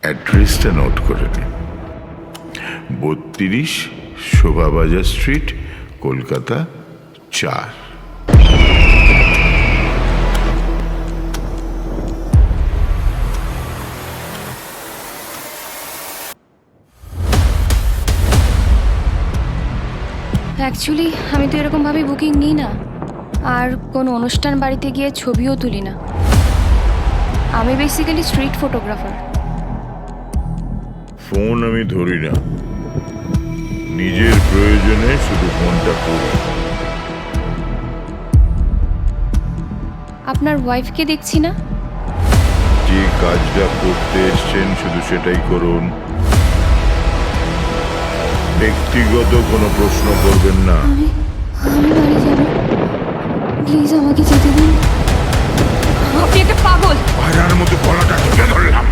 অ্যাড্রেসটা নোট করে নিন। 32 শোভাবাজার স্ট্রিট, কলকাতা 4। অ্যাকচুয়ালি আমি তো এরকমভাবে বুকিং নিই না, আর কোনো অনুষ্ঠান বাড়িতে গিয়ে ছবিও তুলি না। আমি বেসিক্যালি স্ট্রিট ফটোগ্রাফার। ফোন আমি ধরি না, নিজের প্রয়োজনে শুধু ফোনটা করি। আপনার ওয়াইফকে দেখছি না। যে কাজটা করতে এসছেন শুধু সেটাই করুন, ব্যক্তিগত কোনো প্রশ্ন করবেন না। আমি বাড়ি যাব, প্লিজ আমাকে যেতে দিন। আপনি একটা পাগল। ভাইরার মতো গলাটা টিপে ধরলাম।